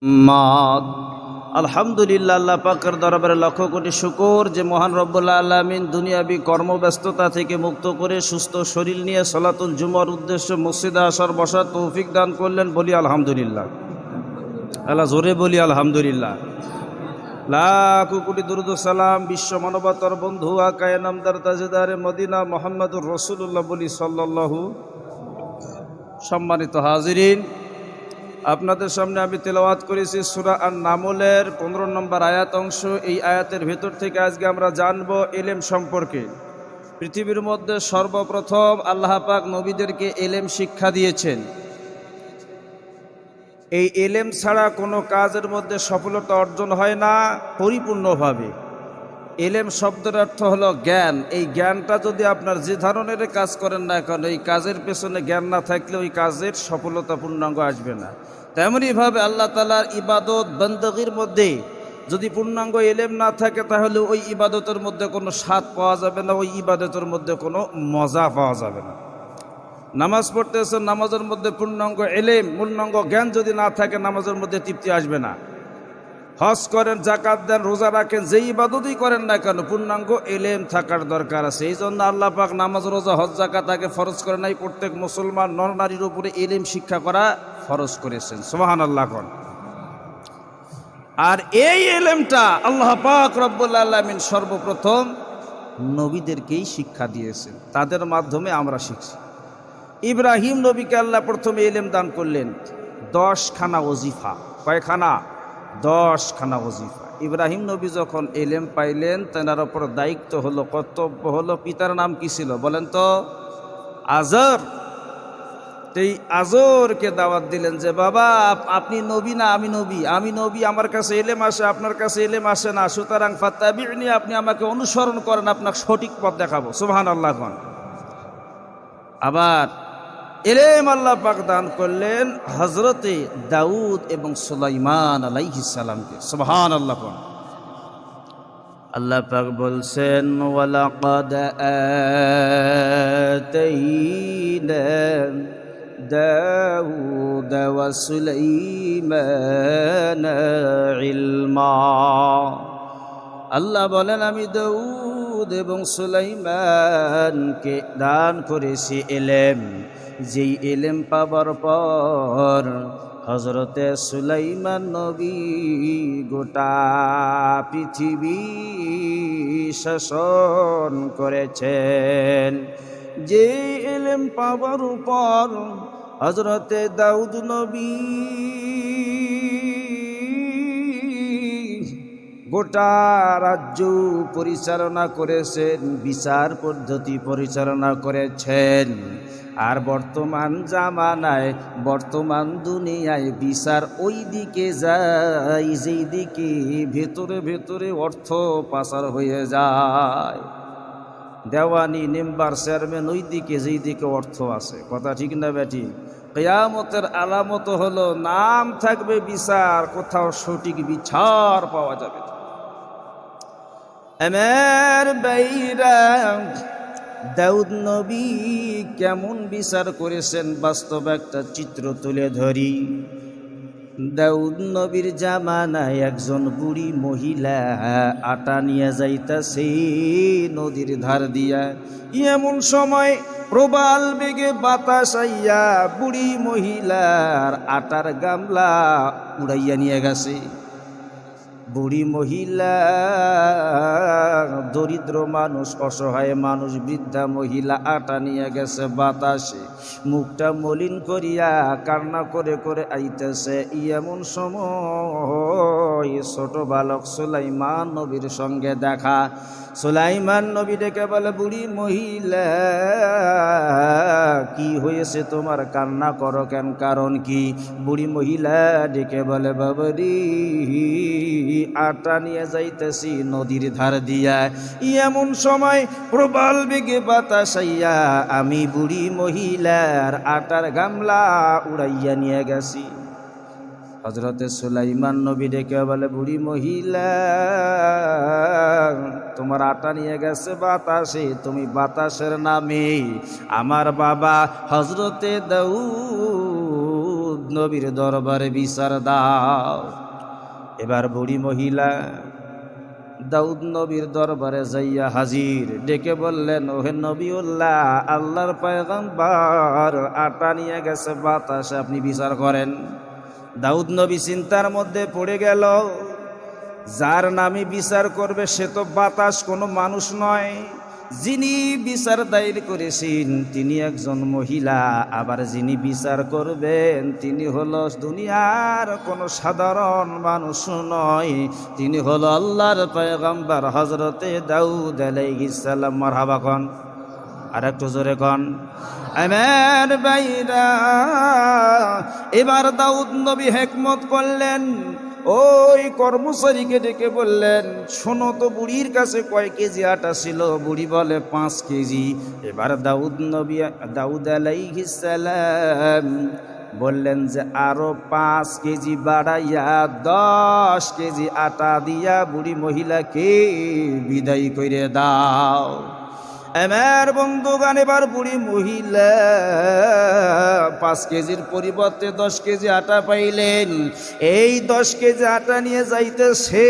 মাদ আলহামদুলিল্লাহ, আল্লাহ পাকের দরবারে লক্ষ কোটি শুকর যে মহান রব্বুল আলামিন দুনিয়াবি কর্মব্যস্ততা থেকে মুক্ত করে সুস্থ শরীর নিয়ে সালাতুল জুমার উদ্দেশ্যে মসজিদে আসার বসার তৌফিক দান করলেন। বলি আলহামদুলিল্লাহ। আল্লাহ জোরে বলি আলহামদুলিল্লাহ। লাখ কোটি দুরূদ ও সালাম বিশ্ব মানবতার বন্ধু আকায়ে নামদার তাজেদারে মদিনা মুহাম্মদুর রাসূলুল্লাহ বলি সাল্লাল্লাহু। সম্মানিত হাজিরিন, আপনাদের সামনে আমি তেলাওয়াত করেছি সূরা আন-নামলের 15 নম্বর আয়াত অংশ। এই আয়াতের ভেতর থেকে আজকে আমরা জানব ইলম সম্পর্কে। পৃথিবীর মধ্যে সর্বপ্রথম আল্লাহ পাক নবীদেরকে ইলম শিক্ষা দিয়েছেন। এই ইলম ছাড়া কোনো কাজের মধ্যে সফলতা অর্জন হয় না পরিপূর্ণভাবে। ইলম শব্দের অর্থ হলো জ্ঞান। এই জ্ঞানটা যদি আপনার যে ধরনের কাজ করেন না কেন, এই কাজের পেছনে জ্ঞান না থাকলে ওই কাজের সফলতা পূর্ণাঙ্গ আসবে না। তেমনইভাবে আল্লাহ তাআলার ইবাদত বন্দগির মধ্যে যদি পূর্ণাঙ্গ ইলম না থাকে, তাহলে ওই ইবাদতের মধ্যে কোনো স্বাদ পাওয়া যাবে না, ওই ইবাদতের মধ্যে কোনো মজা পাওয়া যাবে না। নামাজ পড়তেছেন, নামাজের মধ্যে পূর্ণাঙ্গ ইলম, পূর্ণাঙ্গ জ্ঞান যদি না থাকে, নামাজের মধ্যে তৃপ্তি আসবে না। হজ করেন, জাকাত দেন, রোজা রাখেন, যেই ইবাদতই করেন না কেন পূর্ণাঙ্গ ইলম থাকার দরকার আছে। এই জন্য আল্লাহ পাক নামাজ, রোজা, হজ, জাকাত আগে ফরজ করে নাই, প্রত্যেক মুসলমান নর নারীর উপরে ইলম শিক্ষা করা ফরজ করেছেন। সুবহানাল্লাহ কোন। আর এই ইলমটা আল্লাহ পাক রব্বুল আলামিন সর্বপ্রথম নবীদেরকেই শিক্ষা দিয়েছেন, তাদের মাধ্যমে আমরা শিখছি। ইব্রাহিম নবীকে আল্লাহ প্রথমে ইলম দান করলেন 10খানা ওজিফা। কয়খানা? 10খানা ওজিফা। ইব্রাহিম নবী যখন ইলম পাইলেন, তেনার ওপর দায়িত্ব হলো, কর্তব্য হলো, পিতার নাম কি ছিল বলেন তো? আজর। এই আজরকে দাওয়াত দিলেন যে বাবা, আপনি নবী না আমি নবী, আমি নবী, আমার কাছে ইলম আসে, আপনার কাছে ইলম আসে না, সুতরাং ফাত্তাবি'নি, আপনি আমাকে অনুসরণ করেন, আপনাকে সঠিক পথ দেখাবো। সুবহানাল্লাহ। আবার ইলম আল্লাহ পাক দান করলেন হযরতে দাউদ এবং সুলাইমান আলাইহিস সালামকে। সুবহানাল্লাহ। আল্লাহ পাক বলছেন ওয়ালাকাদ আতাইনা দাউদ ওয়া সুলাইমান ইলমা। আল্লাহ বলেন আমি দাউদ এবং সুলাইমানকে দান করেছি ইলম। যেই ইলম পাবার পর হযরতে সুলাইমান নবী গোটা পৃথিবী শাসন করেছেন। যে ইলম পাবার পর হযরতে দাউদ নবী গোটা রাজ্য পরিচালনা করেছেন, বিচার পদ্ধতি পরিচালনা করেছেন। আর বর্তমান জামানায়, বর্তমান দুনিয়ায় বিচার ওই দিকে যায় যেই দিকে ভেতরে ভেতরে অর্থ পাচার হয়ে যায়। দেওয়ানি, মেম্বার, চেয়ারম্যান ওই দিকে যেই দিকে অর্থ আছে। কথা ঠিক না বেটি? কিয়ামতের আলামত হলো নাম থাকবে বিচার, কোথাও সঠিক বিচার পাওয়া যাবে। আমার বাইরা, দাউদ নবী কেমন বিচার করেছেন বাস্তব একটা চিত্র তুলে ধরি। দাউদ নবীর জামানায় একজন বুড়ি মহিলা আটা নিয়ে যাইতাছে নদীর ধার দিয়া। এমন সময় প্রবল বেগে বাতাস আইয়া বুড়ি মহিলার আটার গামলা উড়াইয়া নিয়ে গেছে। বুড়ি মহিলা, দরিদ্র মানুষ, অসহায় মানুষ, বৃদ্ধা মহিলা আটা নিয়ে গেছে বাতাসে, মুখটা মলিন করিয়া কান্না করে করে আইতেছে। এমন সময় ছোট বালক সুলাইমান নবীর সঙ্গে দেখা। সুলাইমান নবী ডেকে বলে, বুড়ি মহিলা কি হয়েছে তোমার, কান্না করো কেন, কারণ কি? বুড়ি মহিলা ডেকে বলে, বাবারি আটা নিয়ে যাইতেছি নদীর ধার দিয়া। এমন সময় প্রবল বেগে বাতাস আইয়া আমি বুড়ি মহিলার আটার গামলা উড়াইয়া নিয়ে গেছি। হযরতে সুলাইমান নবী ডেকে বলে, বুড়ি মহিলা তোমার আটা নিয়ে গেছে বাতাসে, তুমি বাতাসের নামে আমার বাবা হযরতে দাউদ নবীর দরবারে বিচার দাও। এবার বুড়ি মহিলা দাউদ নবীর দরবারে যাইয়া হাজির, ডেকে বললেন, ওহে নবীউল্লাহ, আল্লাহর পয়গম্বর আটা নিয়ে গেছে বাতাসে, আপনি বিচার করেন। দাউদ নবী চিন্তার মধ্যে পড়ে গেল, যার নামে বিচার করবে সে তো বাতাস, কোনো মানুষ নয়। যিনি বিচার দায়ের করেছেন তিনি একজন মহিলা, আবার যিনি বিচার করবেন তিনি হলো দুনিয়ার কোনো সাধারণ মানুষ নয়, তিনি হলো আল্লাহর পয়গম্বর হযরতে দাউদ আলাইহিস সালাম। মারহাবা কন, আর একটু জোরে কন। আমার ভাইরা, এবার দাউদ নবী হিকমত করলেন, ওই কর্মচারীকে ডেকে বললেন, শোনো তো বুড়ির কাছে কয় কেজি আটা ছিল? বুড়ি বলে 5 কেজি। এবার দাউদ আলাইহিস সালাম বললেন যে আরো 5 কেজি বাড়াইয়া 10 কেজি আটা দিয়া বুড়ি মহিলাকে বিদায় করে দাও। আমার বন্ধুগান, এবার বুড়ি মহিলা 5 কেজির পরিবর্তে 10 কেজি আটা পাইলেন। এই 10 কেজি আটা নিয়ে যাইতেছে,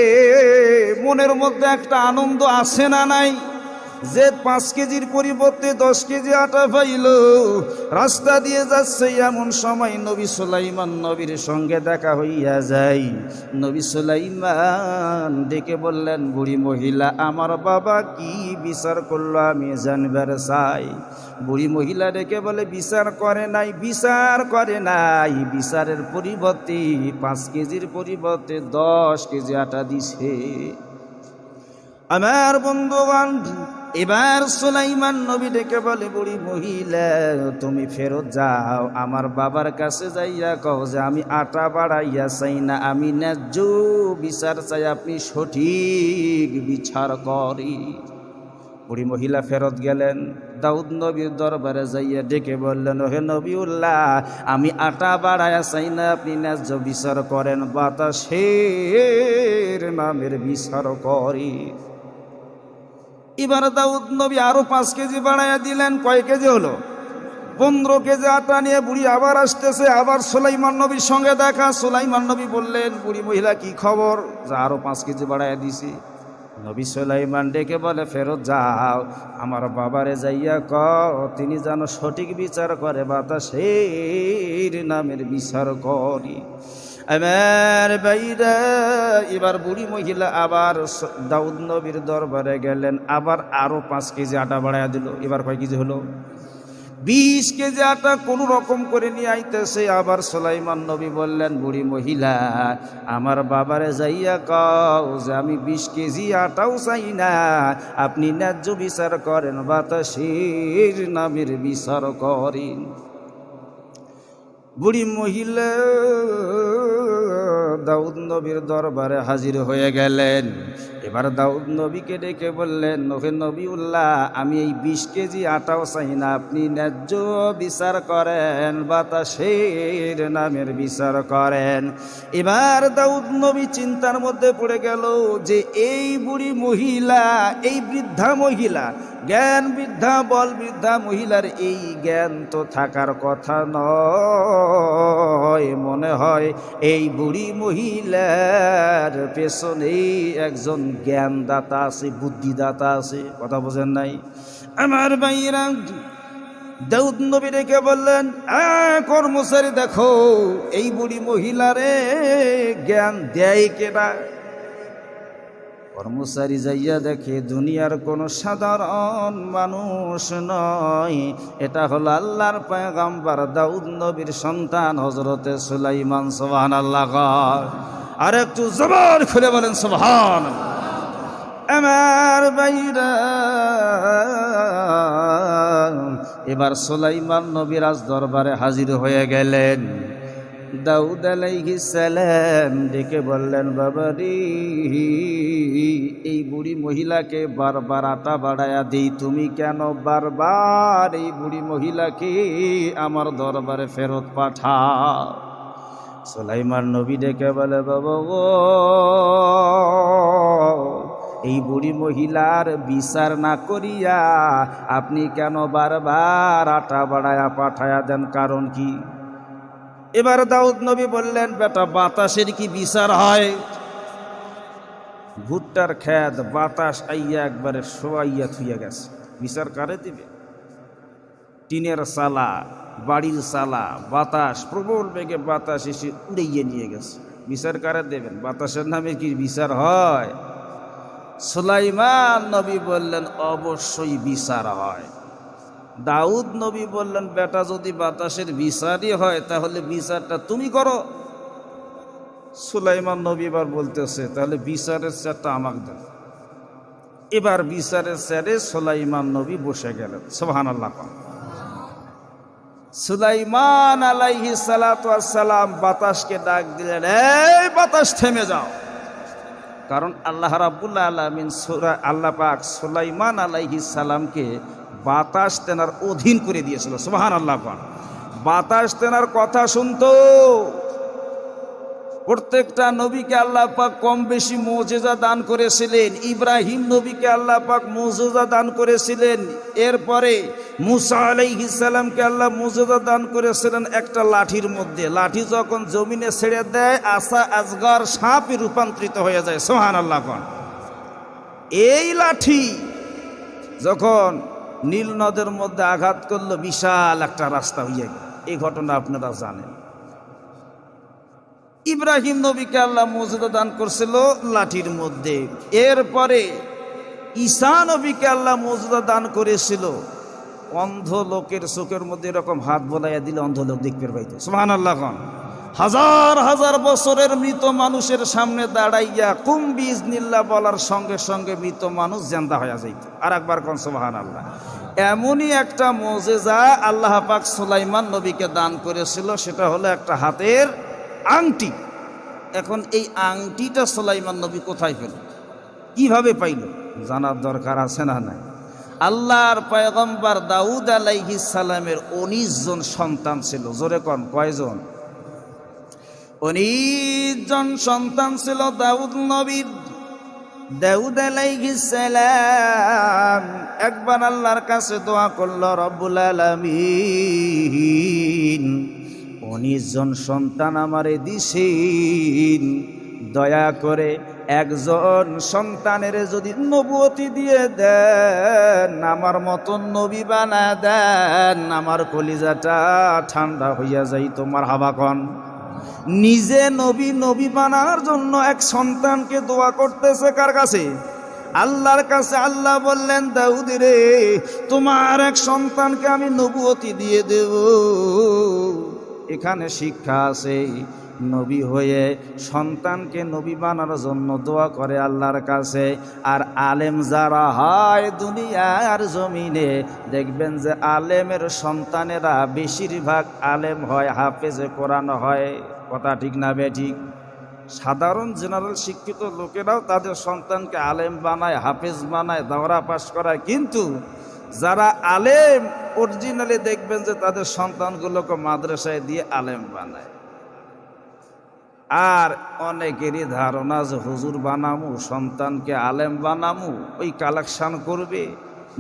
মনের মধ্যে একটা আনন্দ আছে না নাই, যে 5 কেজির পরিবর্তে 10 কেজি আটা পাইল। রাস্তা দিয়ে যাচ্ছে, এমন সময় নবী সুলাইমান নবীর সঙ্গে দেখা হইয়া যায়। নবী সুলাইমান ডেকে বললেন, বুড়ি মহিলা, আমার বাবা কি বিচার করলো আমি জানবার চাই। বুড়ি মহিলা ডেকে বলে, বিচার করে নাই, বিচার করে নাই, বিচারের পরিবর্তে 5 কেজির পরিবর্তে 10 কেজি আটা দিছে। আমার বন্ধুগণ, এবার সুলাইমান নবী ডেকে বলে, বুড়ি মহিলা, তুমি ফেরত যাও, আমার বাবার কাছে যাইয়া কও যে আমি আটা বাড়াইয়া চাই না, আমি ন্যায্য বিচার চাই, আপনি সঠিক বিচার করি। বুড়ি মহিলা ফেরত গেলেন, দাউদ নবীর দরবারে যাইয়া ডেকে বললেন, ওহে নবীউল্লাহ, আমি আটা বাড়াইয়া চাই না, আপনি ন্যায্য বিচার করেন, বাতাসের নামের বিচার করি। এবার দাউদ নবী আরো 5 কেজি বাড়াইয়া দিলেন। কয় কেজি হলো? 15 কেজি আটা নিয়ে বুড়ি আবার আসতেছে, আবার সুলাইমান নবীর সঙ্গে দেখা। সুলাইমান নবী বললেন, বুড়ি মহিলা কি খবর? যে আরো 5 কেজি বাড়াইয়া দিছি। নবী সুলাইমান ডেকে বলে, ফেরত যাও, আমার বাবারে যাইয়া কও তিনি যেন সঠিক বিচার করে, বাতাসের নামের বিচার করি। আমার ভাইরা, এবার বুড়ি মহিলা আবার দাউদ নবীর দরবারে গেলেন, আবার আরো 5 কেজি আটা বাড়াইয়া দিল। এবার কয় কেজি হলো? 20 কেজি আটা কোন রকম করে নিয়ে আইতেছে। আবার সুলাইমান নবী বললেন, বুড়ি মহিলা, আমার বাবারে যাইয়া কও যে আমি 20 কেজি আটাও চাই না, আপনি ন্যায্য বিচার করেন, বাতাসের নামের বিচার করেন। বুড়ি মহিলা দাউদ নবীর দরবারে হাজির হয়ে গেলেন। এবার দাউদ নবীকে ডেকে বললেন, ওহে নবীউল্লাহ, আমি এই 20 কেজি আটাও চাই না, আপনি ন্যায্য বিচার করেন, বাতাসের নামের বিচার করেন। এবার দাউদ নবী চিন্তার মধ্যে পড়ে গেল যে এই বুড়ি মহিলা, এই বৃদ্ধা মহিলা, জ্ঞান বৃদ্ধা, বল বৃদ্ধা মহিলার এই জ্ঞান তো থাকার কথা নয়। মনে হয় এই বুড়ি মহিলার পেছনে একজন জ্ঞানদাতা আছে, বুদ্ধিদাতা আছে। কথা বোঝেন নাই? আমার ভাইরা, দাউদ নবী ডেকে বললেন, কর্মচারী দেখো, এই বুড়ি মহিলারে জ্ঞান দেয় কেনা? কর্মচারী যাইয়া দেখে দুনিয়ার কোন সাধারণ মানুষ নয়, এটা হলো আল্লাহর পয়গম্বর দাউদ নবীর সন্তান হযরতে সুলাইমান। সুবহানাল্লাহ। আর একটু জবান খুলে বলেন সুবহানাল্লাহ। আমার ভাইরা, এবার সুলাইমান নবী রাজ দরবারে হাজির হয়ে গেলেন। দাউদ আলাইহিস সালাম ডেকে বললেন, বাবা রে, এই বুড়ি মহিলাকে বারবার আটা বাড়ায়া দিই, তুমি কেন বারবার এই বুড়ি মহিলাকে আমার দরবারে ফেরত পাঠাও? সুলাইমান নবী ডেকে বলে, বাবা গো, এই বুড়ি মহিলার বিচার না করিয়া আপনি কেন বারবার আটা বাড়ায়া পাঠায়া দেন? কারণ কি? এবার দাউদ নবী বললেন, বেটা বাতাসের কি বিচার হয়? ভুট্টার খেত বাতাস আইয়া একবারে শোয়াইয়া থুইয়া গেছে, বিচার কারে দিবে? টিনের চালা, বাড়ির চালা, বাতাস, প্রবল বেগে বাতাস এসে উড়াইয়ে নিয়ে গেছে, বিচার কারে দেবেন? বাতাসের নামে কি বিচার হয়? সুলাইমান নবী বললেন, অবশ্যই বিচার হয়। দাউদ নবী বললেন, বেটা যদি বাতাসের বিচারই হয় তাহলে বিচারটা তুমি করো। সুলাইমান নবী এবার বলতেছে, তাহলে বিচারের চেয়ারটা আমাকে দেন। এবার বিচারের চেয়ারে সুলাইমান নবী বসে গেলেন। সুবহানাল্লাহ। সুলাইমান আলাইহিস সালাতু ওয়াস সালাম বাতাসকে ডাক দিলেন, এই বাতাস থেমে যাও। কারণ আল্লাহ রাব্বুল আলামিন আল্লাহ পাক সুলাইমান আলাইহিস সালামকে বাতাস তেনার অধীন করে দিয়েছিল। সুবহানাল্লাহ। বাতাস তেনার কথা শুনতো। প্রত্যেকটা নবীকে আল্লাহ পাক কম বেশি মুজিজা দান করেছিলেন। ইব্রাহিম নবীকে আল্লাহ পাক মুজিজা দান করেছিলেন। এরপরে মুসা আলাইহিস সালামকে আল্লাহ মুজিজা দান করেছিলেন একটা লাঠির মধ্যে। লাঠি যখন জমিনে ছেড়ে দেয়, আসা আজগর সাপে রূপান্তরিত হয়ে যায়। সুবহানাল্লাহ। এই লাঠি যখন নীল নদের মধ্যে আঘাত করলো, বিশাল একটা রাস্তা হয়ে গেল। এই ঘটনা আপনারা জানেন। ইব্রাহিম নবীকে আল্লাহ মুজিজা দান করছিল লাঠির মধ্যে। এরপরে ঈসা নবীকে আল্লাহ মুজিজা দান করেছিল, অন্ধ লোকের চোখের মধ্যে এরকম হাত বোলাইয়া দিলে অন্ধ লোক দেখতে পাইত। সুবহানাল্লাহ। হাজার হাজার বছরের মৃত মানুষের সামনে দাঁড়াইয়া কুম বিইজনিল্লাহ বলার সঙ্গে সঙ্গে মৃত মানুষ জিন্দা হয়ে যাইত। আর একবার কোন সুবহানাল্লাহ। এমনই একটা মুজিজা আল্লাহ পাক সুলাইমান নবীকে দান করেছিল, সেটা হলো একটা হাতের আংটি। এখন এই আংটিটা সুলাইমান নবী কোথায় পেল, কিভাবে পাইল, জানার দরকার আছে না নাই? আল্লাহর পয়গম্বর দাউদ আলাইহিস সালামের 19 জন সন্তান ছিল। জোরে কোন, কয়জন? 19 জন সন্তান ছিল দাউদ নবীর। দাউদ আলাইহিস সালাম একবার আল্লাহর কাছে দোয়া করল, রব্বুল আলামিন 19 জন সন্তান আমারে দিছেন, দয়া করে একজন সন্তানের যদি নবুয়তি দিয়ে দেন, আমার মতন নবী বানা দেন, আমার কলিজাটা ঠান্ডা হইয়া যাইতো। মারহাবা কন। নিজে নবী বানার জন্য এক সন্তানকে দোয়া করতেছে কার কাছে? আল্লাহর কাছে। আল্লাহ বললেন, দাউদ রে, তোমার এক সন্তানকে আমি নবুয়তি দিয়ে দেব। এখানে শিক্ষা আছে, নবী হয়ে সন্তানকে নবী বানার জন্য দোয়া করে আল্লাহর কাছে। আর আলেম যারা হয় দুনিয়ার জমিনে, দেখবেন যে আলেমের সন্তানেরা বেশিরভাগ আলেম হয়, হাফেজে কোরআন হয়। কথা ঠিক না বেঠিক? সাধারণ জেনারেল শিক্ষিত লোকেরাও তাদের সন্তানকে আলেম বানায়, হাফেজ বানায়, দাওরা পাশ করায়। কিন্তু যারা আলেম অরিজিনালি দেখবেন যে তাদের সন্তানগুলোকে মাদ্রাসায় দিয়ে আলেম বানায়। আর অনেকেরই ধারণা যে হুজুর বানামু, সন্তানকে আলেম বানামু, ওই কালেকশন করবে,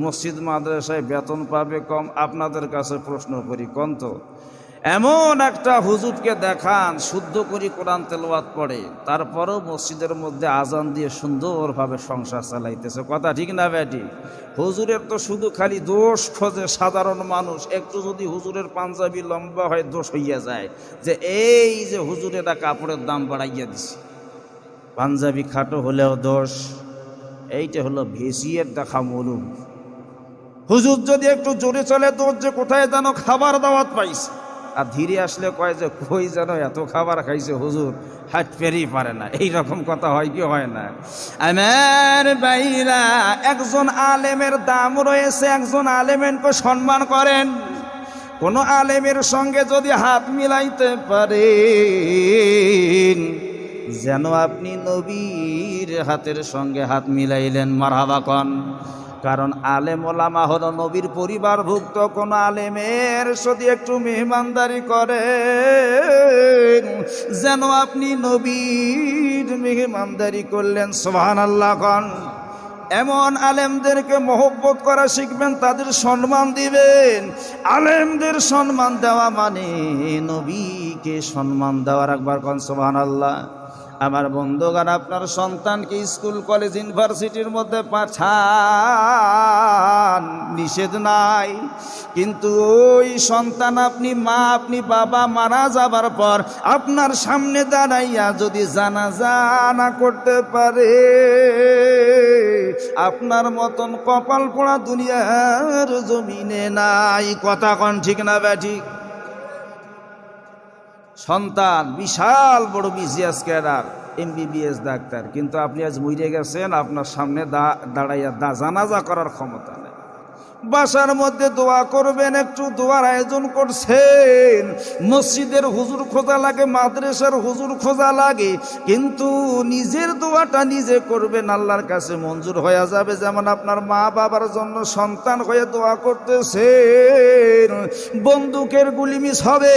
মসজিদ মাদ্রাসায় বেতন পাবে কম। আপনাদের কাছে প্রশ্ন করি, কোন তো এমন একটা হুজুরকে দেখান শুদ্ধ করে কোরআন তেলাওয়াত পড়ে, তারপরেও মসজিদের মধ্যে আজান দিয়ে সুন্দরভাবে সংসার চালাইতেছে। কথা ঠিক না বেটি? হুজুরের তো শুধু খালি দোষ খোঁজে সাধারণ মানুষ। একটু যদি হুজুরের পাঞ্জাবি লম্বা হয়, দোষ হইয়া যায় যে এই যে হুজুরেরা কাপড়ের দাম বাড়াইয়া দিছে, পাঞ্জাবি খাটো হলেও দোষ। এইটা হলো ভেসিয়ের দেখা মলুম। হুজুর যদি একটু জোরে চলে, দোষ যে কোথায় যেন খাবার দাওয়াত পাইছে, আর ধীরে আসলে কয় যে কই যেন এত খাবার খাইছে হুজুর, হাট পেরি পারে না। এইরকম কথা হয় কি হয় না? আমার ভাইরা, একজন আলেমের দাম রয়েছে, একজন আলেমেরকে সম্মান করেন। কোন আলেমের সঙ্গে যদি হাত মিলাইতে পারেন, যেন আপনি নবীর হাতের সঙ্গে হাত মিলাইলেন। মারহাবা কন। কারণ আলেম ওলামা হলো নবীর পরিবারভুক্ত। কোন আলেমের যদি একটু মেহমানদারি করেন, যেন আপনি নবীর মেহমানদারি করলেন। সুবহানাল্লাহ কন। এমন আলেমদেরকে মহব্বত করা শিখবেন, তাদের সম্মান দিবেন। আলেমদের সম্মান দেওয়া মানে নবীকে সম্মান দেওয়া। একবার কোন সুবহানাল্লাহ। আমার বন্ধুগণ, আপনার সন্তানকে স্কুল কলেজ ইউনিভার্সিটির মধ্যে পাঠান, নিষেধ নাই, কিন্তু ওই সন্তান আপনি বাবা মারা যাবার পর আপনার সামনে দাঁড়াইয়া যদি জানাজা না করতে পারে, আপনার মতন কপাল পোড়া দুনিয়ার জমিনে নাই। কথা কন ঠিক না ব্যাঠিক? সন্তান বিশাল বড় বিসিএস ক্যাডার, MBBS ডাক্তার, কিন্তু আপনি আজ মরে গেছেন, আপনার সামনে দাঁড়াইয়া জানাজা করার ক্ষমতা নেই। বাসার মধ্যে দোয়া করবেন, একটু দোয়ার আয়োজন করছেন, মসজিদের হুজুর খোঁজা লাগে, মাদ্রাসার হুজুর খোঁজা লাগে, কিন্তু নিজের দোয়াটা নিজে করবেন, আল্লাহর কাছে মঞ্জুর হয়ে যাবে। যেমন আপনার মা বাবার জন্য সন্তান হয়ে দোয়া করতেছেন, বন্দুকের গুলি মিস হবে,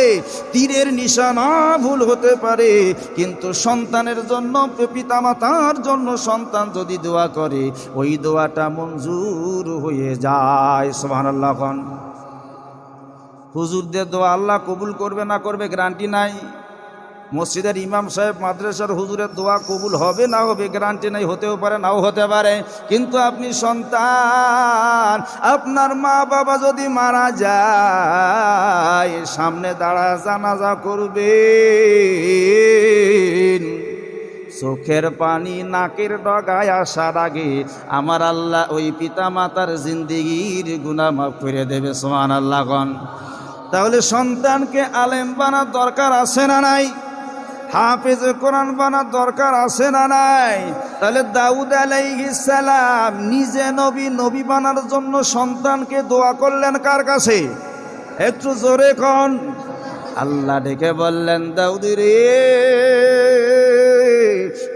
তীরের নিশানা ভুল হতে পারে, কিন্তু সন্তানের জন্য, পিতামাতার জন্য সন্তান যদি দোয়া করে, ওই দোয়াটা মঞ্জুর হয়ে যায়। সুবহানাল্লাহ। হুজুরদের দোয়া আল্লাহ কবুল করবে না করবে গ্যারান্টি নাই। মসজিদের ইমাম সাহেব, মাদ্রাসার হুজুরের দোয়া কবুল হবে না হবে গ্যারান্টি নাই, হতেও পারে নাও হতে পারে। কিন্তু আপনি সন্তান, আপনার মা বাবা যদি মারা যায়, সামনে দাঁড়া জানাজা করবেন, চোখের পানি নাকের ডগায় আসার আগে আমার আল্লাহ ওই পিতা মাতার জিন্দেগির গুনাহ মাফ করে দেবে। সুবহানাল্লাহ। তাহলে সন্তানকে আলেম বানার দরকার আছে না নাই? হাফেজ কোরআন বানার দরকার আছে না নাই? তাহলে দাউদ আলাইহিস সালাম নিজে নবী বানার জন্য সন্তানকে দোয়া করলেন কার কাছে? একটু জোরে কোন। আল্লাহ ডেকে বললেন, দাউদ রে,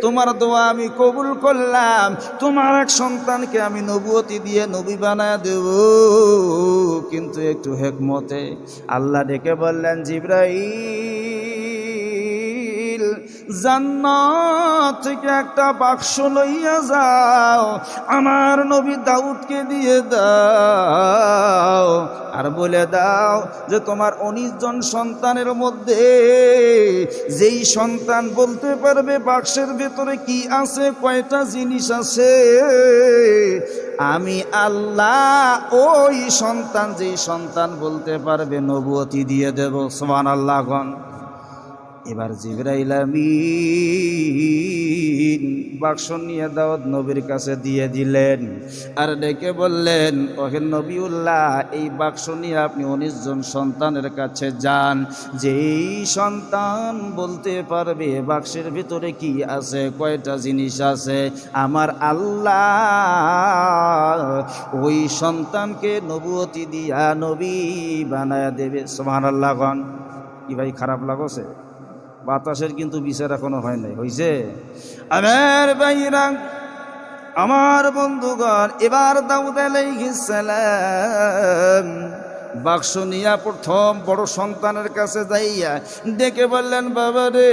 তোমার দোয়া আমি কবুল করলাম, তোমার এক সন্তানকে আমি নবুয়তি দিয়ে নবী বানায় দেব, কিন্তু একটু হিকমতে। আল্লাহ ডেকে বললেন, জিবরাইল, জান্নাত থেকে একটা বাক্স লইয়া যাও, আমার নবী দাউদকে দিয়ে দাও, আর বলে দাও যে তোমার 19 জন সন্তানের মধ্যে যেই সন্তান বলতে পারবে বাক্সের ভেতরে কি আছে, কয়টা জিনিস আছে, আমি আল্লাহ ওই সন্তান, যেই সন্তান বলতে পারবে, নবুয়তি দিয়ে দেব। সুবহানাল্লাহ। এবার জিবরাইল আমিন বাক্স নিয়ে দাউদ নবীর কাছে দিয়ে দিলেন, আর ডেকে বললেন, ওহে নবিউল্লাহ, এই বাক্স নিয়ে আপনি 19 জন সন্তানের কাছে যান, যেই সন্তান বলতে পারবে বাক্সের ভিতরে কি আছে, কয়টা জিনিস আছে, আমার আল্লাহ ওই সন্তানকে নবুয়তি দিয়া নবী বানায়া দেবে। সুবহানাল্লাহ। কি ভাই খারাপ লাগছে? বাতাসের কিন্তু বিচার এখনো হয় নাই, হইছে? আমার ভাইরা, আমার বন্ধুগণ, এবার দাউদ আলাইহিস সালাম বাক্স নিয়া প্রথম বড় সন্তানের কাছে যাইয়া ডেকে বললেন, বাবা রে,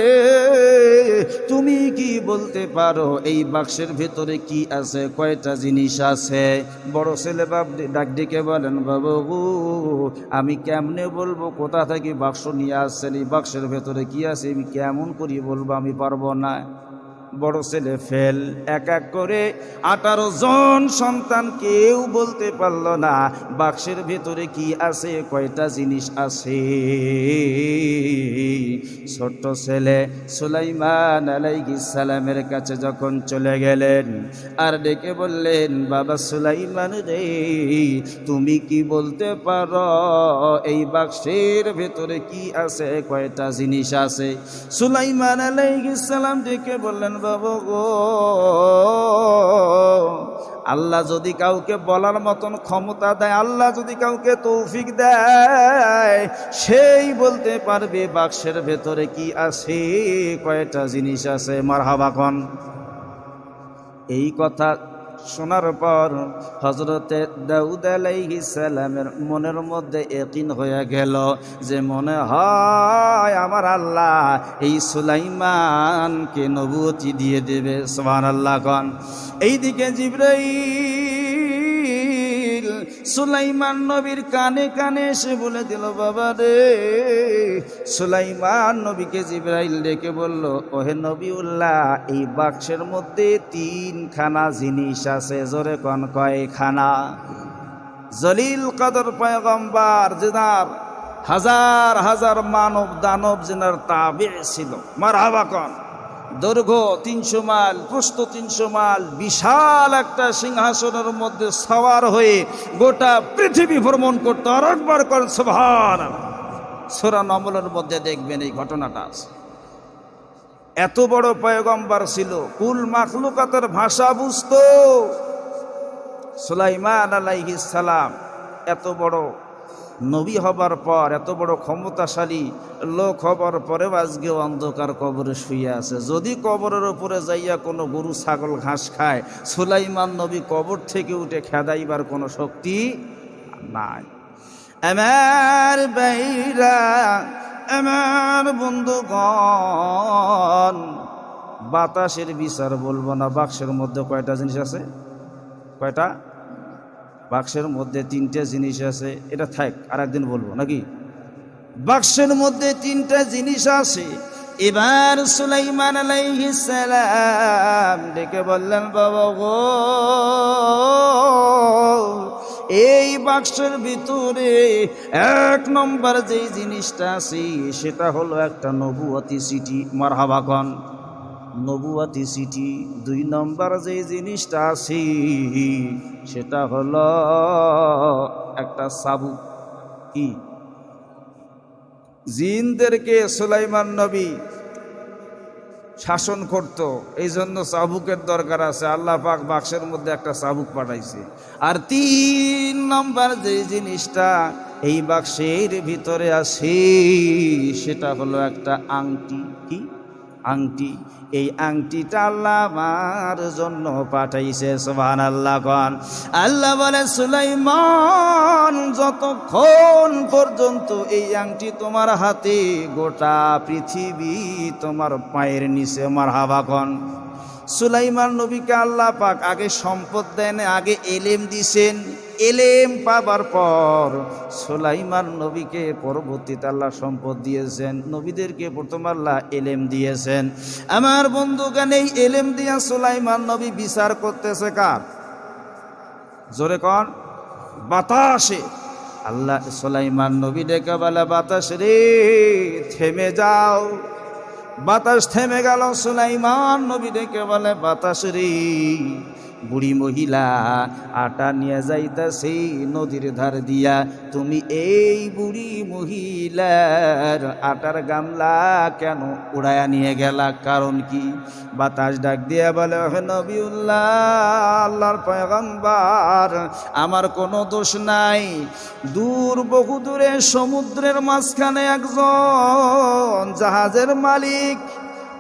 তুমি কি বলতে পারো এই বাক্সের ভেতরে কি আছে, কয়টা জিনিস আছে? বড় ছেলে বাপ ডাক ডেকে বলেন, বাবা গো, আমি কেমনে বলবো, কোথা থেকে বাক্স নিয়ে আসছেন, এই বাক্সের ভেতরে কি আছে আমি কেমন করি বলবো, আমি পারবো না। বড় ছেলে ফেল। এক এক করে 18 জন সন্তান কেউ বলতে পারল না বাক্সের ভেতরে কি আছে, কয়টা জিনিস আছে। ছোট্ট ছেলে সুলাইমান আলাইহিস সালামের কাছে যখন চলে গেলেন, আর ডেকে বললেন, বাবা সুলাইমান রে, তুমি কি বলতে পারো এই বাক্সের ভেতরে কি আছে, কয়টা জিনিস আছে? সুলাইমান আলাইহিস সালাম ডেকে বললেন, বাবা গো, আল্লাহ যদি কাউকে বলার মতন ক্ষমতা দেয়, আল্লাহ যদি কাউকে তৌফিক দেয়, সেই বলতে পারবে বাক্সের ভেতরে কি আছে, কয়টা জিনিস আছে। মারহাবা কোন। এই কথা শোনার পর হযরতে দাউদ আলাইহিস সালামের মনের মধ্যে ইয়াকিন হয়ে গেল যে মনে হয় আমার আল্লাহ এই সুলাইমানকে নবুয়তি দিয়ে দেবে। সুবহানাল্লাহ কোন। এইদিকে জিবরাইল সুলাইমান নবীর কানে কানে এসে বলে দিল, বাবা রে। সুলাইমান নবীকে জিবরাইল ডেকে বলল, ওহে নবিউল্লাহ, এই বাক্সের মধ্যে 3খানা জিনিস আছে। জোরে কোন কয়খানা? জলিল কদর পয়গম্বর যেনার হাজার হাজার মানব দানব যেনার তাবে ছিল, মারহাবা কোন। দৈর্ঘ্য 300 মাইল, প্রস্থ 300 মাইল, বিশাল একটা সিংহাসনের মধ্যে সওয়ার হয়ে গোটা পৃথিবী ভ্রমণ করতে। আর একবার করেন সুবহানাল্লাহ। সূরা নমলের মধ্যে দেখবেন এই ঘটনাটা আছে। এত বড় পয়গম্বর ছিল, কুল মাখলুকাতের ভাষা বুঝতো। সুলাইমান আলাইহিস সালাম এত বড় নবী হবার পর, এত বড় ক্ষমতাশালী লোক হবার পরে আজকে অন্ধকার কবরে শুয়ে আছে। যদি কবরের উপরে যাইয়া কোনো গরু ছাগল ঘাস খায়, সুলাইমান নবী কবর থেকে উঠে খেদাইবার কোনো শক্তি নাই। আমার ভাইরা, আমার বন্ধুগণ, বাতাসের বিচার বলবো না। বাক্সের মধ্যে কয়টা জিনিস আছে? কয়টা? বাক্সের মধ্যে 3টে জিনিস আছে। এটা থাক, আর একদিন বলবো নাকি। বাক্সের মধ্যে 3টা জিনিস আছে। এবার সুলাইমান আলাইহিস সালাম ডেকে বললেন, বাবা গো, এই বাক্সের ভিতরে 1 নম্বর যেই জিনিসটা আছে সেটা হলো একটা নবুয়তি চিঠি। মারহাবা কোন। নবুয়তি চিঠি। 2 নম্বর যে জিনিসটা আছে সেটা হলো একটা চাবুক। কি? জিনদেরকে সুলাইমান নবী শাসন করত, এই জন্য চাবুকের দরকার আছে। আল্লাহ পাক বাক্সের মধ্যে একটা চাবুক পাঠাইছে। আর 3 নম্বর যে জিনিসটা এই বাক্সের ভিতরে আছে সেটা হলো একটা আংটি। কি? আংটি। এই আংটিটা আল্লাহ আমার জন্য পাঠাইছে। সুবহানাল্লাহ কোন। আল্লাহ বলে, সুলাইমান, যতক্ষণ পর্যন্ত এই আংটি তোমার হাতে, গোটা পৃথিবী তোমার পায়ের নিচে। মারহাবা কোন। সুলাইমান নবীকে আল্লাহ পাক আগে সম্পদ দেন, আগে এলেম দিছেন। এলেম পাবার পর সুলাইমান নবীকে পরবর্তীতে আল্লাহ সম্পদ দিয়েছেন। নবীদেরকে প্রথম আল্লাহ এলেম দিয়েছেন। আমার বন্ধুগণ, এই এলেম দিয়া সুলাইমান নবী বিচার করতেছে কার? জোরে কোন। বাতাসে। আল্লাহ সুলাইমান নবী ডেকে বলে, বাতাস রে, থেমে যাও। বাতাস থেমে গেল। সুলাইমান নবী ডেকে বলে, বাতাস রে, বুড়ি মহিলা আটা নিয়ে যাইতাছে নদীর ধার দিয়া, তুমি এই বুড়ি মহিলার আটার গামলা কেন উড়াইয়া নিয়ে গেলা? কারণ কি? বাতাস ডাক দিয়া বলে, হে নবিউল্লাহ, আল্লাহর পয়গম্বর, আমার কোনো দোষ নাই। দূর, বহু দূরে সমুদ্রের মাঝখানে একজন জাহাজের মালিক,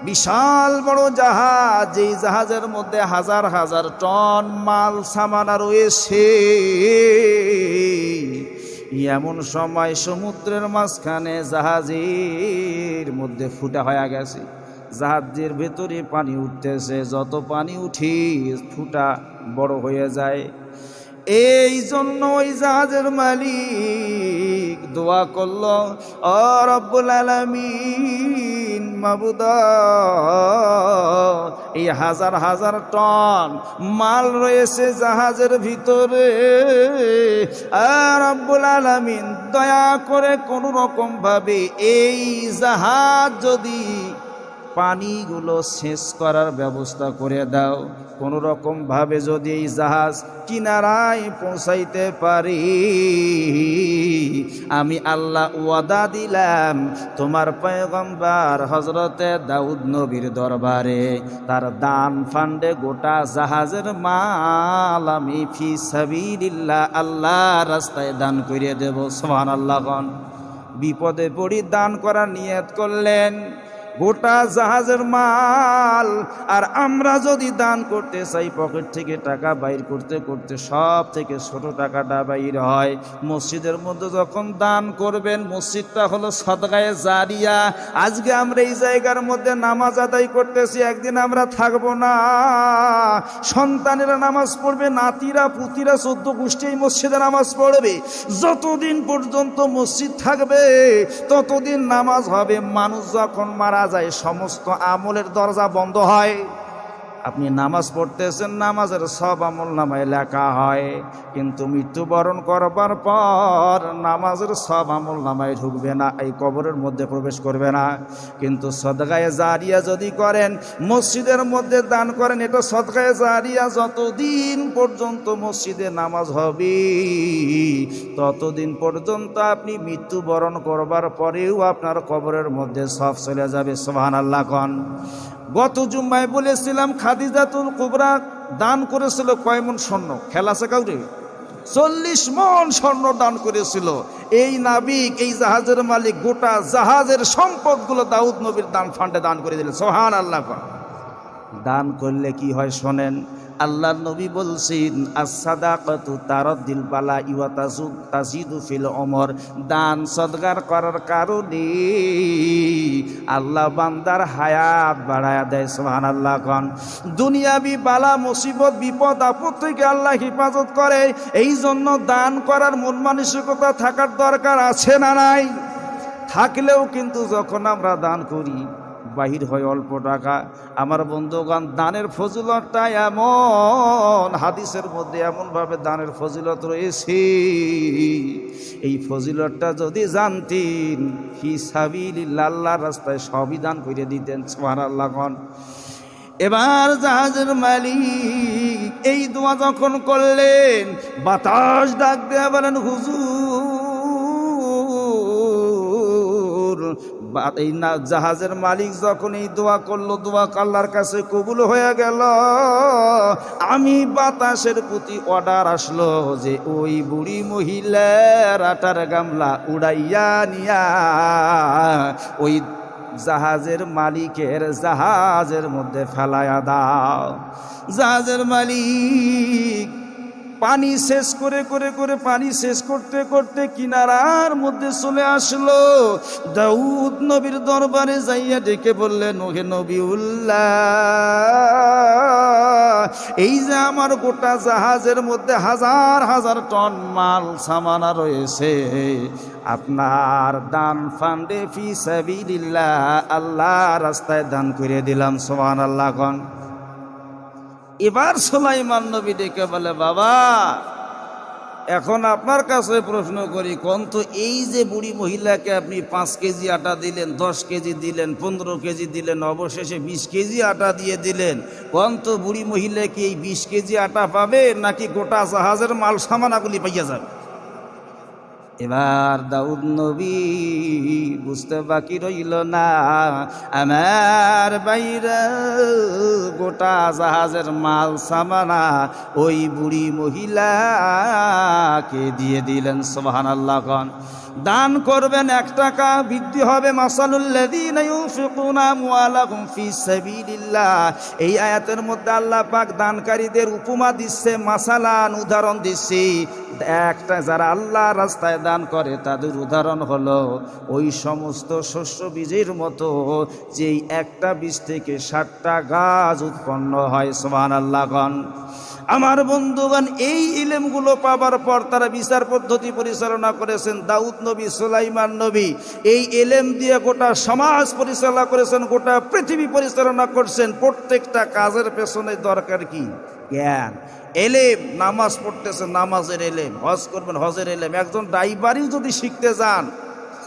বিশাল বড় জাহাজ, যেই জাহাজের মধ্যে হাজার হাজার টন মাল সামানা রয়েছে। এমন সময় সমুদ্রের মাঝখানে জাহাজের মধ্যে ফুটা হয়ে গেছে। জাহাজের ভেতরে পানি উঠতেছে, যত পানি উঠি ফুটা বড় হয়ে যায়। এই জন্য ওই জাহাজের মালিক দোয়া করল, ও রব্বুল আলামিন, মাবুদ, এই হাজার হাজার টন মাল রয়েছে জাহাজের ভিতরে, আর রব্বুল আলামিন দয়া করে কোনো রকম ভাবে এই জাহাজ যদি পানিগুলো সেচ করার ব্যবস্থা করে দাও, কোনো রকম ভাবে যদি এই জাহাজ কিনারায় পৌঁছাইতে পারি, আমি আল্লাহ ওয়াদা দিলাম তোমার পয়গম্বর হযরতে দাউদ নবীর দরবারে তার দান ফান্ডে গোটা জাহাজের মাল আমি ফি সাবিলিল্লাহ, আল্লাহ রাস্তায় দান করে দেব। সুবহানাল্লাহ। বিপদে পড়ি দান করার নিয়ত করলেন। গোটা জাহাজের মাল। আর আমরা যদি দান করতে চাই, পকেট থেকে টাকা বাইর করতে করতে সব থেকে ছোট টাকাটা বাইর হয়। মসজিদের মধ্যে যখন দান করবেন, মসজিদটা হলো সদকায়ে জারিয়া। আজকে আমরা এই জায়গার মধ্যে নামাজ আদায় করতেছি, একদিন আমরা থাকবো না। সন্তানেরা নামাজ পড়বে, নাতিরা পুতিরা 14 গোষ্ঠী এই মসজিদে নামাজ পড়বে। যতদিন পর্যন্ত মসজিদ থাকবে ততদিন নামাজ হবে। মানুষ যখন মারা যায়, সমস্ত আমলের দরজা বন্ধ হয়। আপনি নামাজ পড়তেছেন, নামাজের সব আমল নামায় লেখা হয়, কিন্তু মৃত্যুবরণ করবার পর নামাজের সব আমল নামায় ঢুকবে না, এই কবরের মধ্যে প্রবেশ করবে না। কিন্তু সদকায়ে জারিয়া যদি করেন, মসজিদের মধ্যে দান করেন, এটা সদকায়ে জারিয়া। যতদিন পর্যন্ত মসজিদে নামাজ হবে ততদিন পর্যন্ত আপনি মৃত্যুবরণ করবার পরেও আপনার কবরের মধ্যে সব চলে যাবে। সুবহানাল্লাহ কোন। গত জুম্মায় বলেছিলাম খাদিজাতুল কুবরা দান করেছিল কয় মণ স্বর্ণ? খেলা আছে কাউরে? 40 মণ স্বর্ণ দান করেছিল। এই নাবিক, এই জাহাজের মালিক গোটা জাহাজের সম্পদগুলো দাউদ নবীর দান ফান্ডে দান করে দিলেন। সুবহানাল্লাহ। দান করলে কি হয় শোনেন। আল্লাহ নবী বলছেন, as-সাদাকাতু তারাদ্দিল বালা ওয়া তাজিদু ফিল উমর। দান সদকার করার কারণে আল্লাহ বান্দার হায়াত বাড়ায়া দেয়। সুবহানাল্লাহ কোন। দুনিয়াবি বালা মুসিবত বিপদ আপদ থেকে আল্লাহ হেফাজত করে। এই জন্য দান করার মন মানসিকতা থাকার দরকার আছে না নাই? থাকলেও কিন্তু যখন আমরা দান করি, বাহির হয় অল্প টাকা। আমার বন্ধুগণ, দানের ফজিলতটা এমন, হাদিসের মধ্যে এমনভাবে দানের ফজিলত রয়েছে, এই ফজিলতটা যদি জানতেন, ফি সাবিলিল্লাহ, আল্লাহর রাস্তায় সবই দান করে দিতেন। সুবহানাল্লাহ। এবার জাহাজের মালিক এই দোয়া যখন করলেন, বাতাস ডাক দেয়া বলেন, হুজুর, এই না জাহাজের মালিক যখন এই দোয়া করলো, দোয়া আল্লাহর কাছে কবুল হয়ে গেল। আমি বাতাসের প্রতি অর্ডার আসলো যে ওই বুড়ি মহিলার আটার গামলা উড়াইয়া নিয়া ওই জাহাজের মালিকের জাহাজের মধ্যে ফেলায়া দাও। জাহাজের মালিক পানি শেষ করে পানি শেষ করতে করতে কিনারার মধ্যে চলে আসলো। দাউদ নবীর দরবারে যাইয়া ডেকে বললেন, ওহে নবীউল্লাহ, এই যে আমার গোটা জাহাজের মধ্যে হাজার হাজার টন মাল সামানা রয়েছে, আপনার দান ফান্ডে ফি সাবিলিল্লাহ, আল্লাহ রাস্তায় দান করে দিলাম। সুবহানাল্লাহ কোন। এবার সুলাইমান নবী ডেকে বলে, বাবা, এখন আপনার কাছে প্রশ্ন করি, কোন তো এই যে বুড়ি মহিলাকে আপনি 5 কেজি আটা দিলেন, 10 কেজি দিলেন, 15 কেজি দিলেন, অবশেষে 20 কেজি আটা দিয়ে দিলেন, কোন তো বুড়ি মহিলা কি এই 20 কেজি আটা পাবে নাকি গোটা জাহাজের মাল সামানাগুলি পাইয়া যাবে? এবার দাউদ নবী বুঝতে বাকি রইল না, আমার বাইরে গোটা জাহাজের মাল সামানা ওই বুড়ি মহিলাকে দিয়ে দিলেন। সুবহানাল্লাহ কোন। দান করবেন 1 টাকা, বৃদ্ধি হবে মাসালুল্লাযীনা ইউনফিকুনা আমওয়ালাহুম ফি সাবিলিল্লাহ। এই আয়াতের মধ্যে আল্লাহ পাক দানকারীদের উপমা দিচ্ছে, মাসালান উদাহরণ দিচ্ছে। একটা যারা আল্লাহর রাস্তায় দান করে তাদের উদাহরণ হলো ওই সমস্ত শস্য বীজের মতো যেই একটা বীজ থেকে 60টা গাছ উৎপন্ন হয়। সুবহানাল্লাহ কোন। আমার বন্ধুগণ, এই ইলমগুলো পাবার পর তারা বিচার পদ্ধতি পরিচালনা করেছেন দাউদ নবী, সুলাইমান নবী। এই ইলম দিয়ে গোটা সমাজ পরিচালনা করেছেন, গোটা পৃথিবী পরিচালনা করছেন। প্রত্যেকটা কাজের পেছনে দরকার কি? জ্ঞান, এলেম। নামাজ পড়তেছেন, নামাজের এলেম। হজ করবেন, হজের এলেম। একজন ড্রাইভারই যদি শিখতে যান,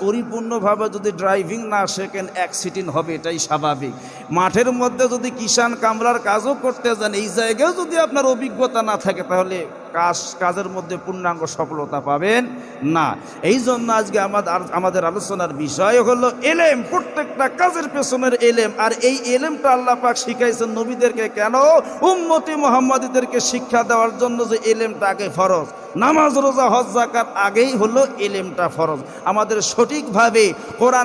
পরিপূর্ণভাবে যদি ড্রাইভিং না শেখেন, অ্যাক্সিডেন্ট হবে, এটাই স্বাভাবিক। মাঠের মধ্যে যদি কিষান কামলার কাজও করতে যান, এই জায়গায় যদি আপনার অভিজ্ঞতা না থাকে, তাহলে কাজের মধ্যে পূর্ণাঙ্গ সফলতা পাবেন না। এই জন্য আজকে আমাদের আলোচনার বিষয় হলো এলেম, প্রত্যেকটা কাজের পেছনের এলেম। আর এই এলেমটা আল্লাহ পাক শিখাইছেন নবীদেরকে। কেন? উম্মতি মুহাম্মাদীদেরকে শিক্ষা দেওয়ার জন্য যে এলেমটা আগে ফরজ। নামাজ, রোজা, হজ, যাকাত আগেই হলো এলেমটা ফরজ। আমাদের সঠিকভাবে কোরআন